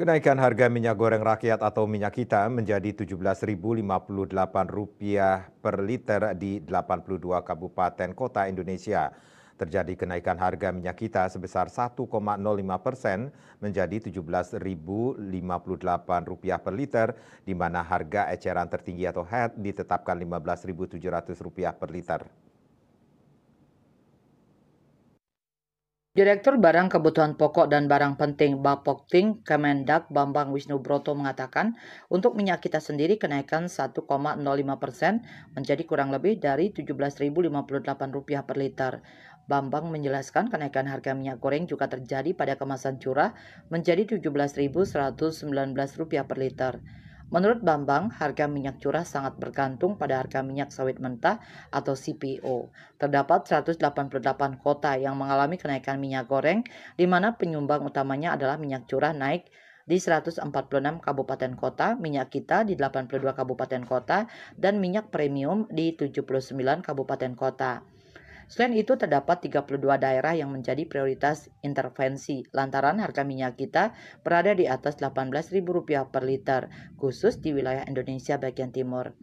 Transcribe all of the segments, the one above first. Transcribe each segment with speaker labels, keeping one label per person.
Speaker 1: Kenaikan harga minyak goreng rakyat atau minyak kita menjadi Rp17.058 per liter di 82 kabupaten kota Indonesia. Terjadi kenaikan harga minyak kita sebesar 1,05% menjadi Rp17.058 per liter, di mana harga eceran tertinggi atau HET ditetapkan Rp15.700 per liter.
Speaker 2: Direktur Barang Kebutuhan Pokok dan Barang Penting Bapokting Kemendag Bambang Wisnubroto mengatakan untuk minyak kita sendiri kenaikan 1,05% menjadi kurang lebih dari Rp17.058 per liter. Bambang menjelaskan kenaikan harga minyak goreng juga terjadi pada kemasan curah menjadi Rp17.119 per liter. Menurut Bambang, harga minyak curah sangat bergantung pada harga minyak sawit mentah atau CPO. Terdapat 188 kota yang mengalami kenaikan minyak goreng, di mana penyumbang utamanya adalah minyak curah naik di 146 kabupaten kota, minyak kita di 82 kabupaten kota, dan minyak premium di 79 kabupaten kota. Selain itu, terdapat 32 daerah yang menjadi prioritas intervensi lantaran harga minyak kita berada di atas Rp18.000 per liter, khusus di wilayah Indonesia bagian timur.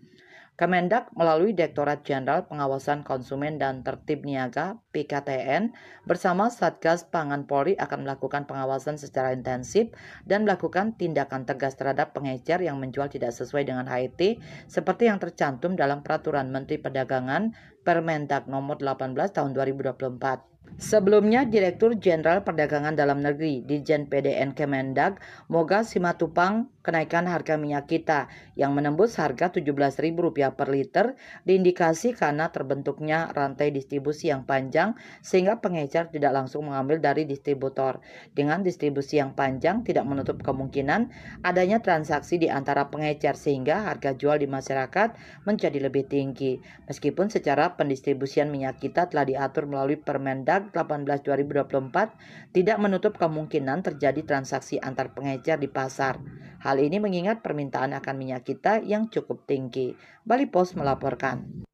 Speaker 2: Kemendag melalui Direktorat Jenderal Pengawasan Konsumen dan Tertib Niaga (PKTN) bersama Satgas Pangan Polri akan melakukan pengawasan secara intensif dan melakukan tindakan tegas terhadap pengecer yang menjual tidak sesuai dengan HET seperti yang tercantum dalam Peraturan Menteri Perdagangan Permendag Nomor 18 Tahun 2024. Sebelumnya, Direktur Jenderal Perdagangan Dalam Negeri Ditjen PDN Kemendag, Moga Simatupang, kenaikan harga minyak kita yang menembus harga Rp17.000 per liter diindikasi karena terbentuknya rantai distribusi yang panjang sehingga pengecer tidak langsung mengambil dari distributor. Dengan distribusi yang panjang tidak menutup kemungkinan adanya transaksi di antara pengecer sehingga harga jual di masyarakat menjadi lebih tinggi. Meskipun secara pendistribusian minyak kita telah diatur melalui Permendag 18 2024, tidak menutup kemungkinan terjadi transaksi antar pengecer di pasar. Hal ini mengingat permintaan akan minyak kita yang cukup tinggi. Bali Post melaporkan.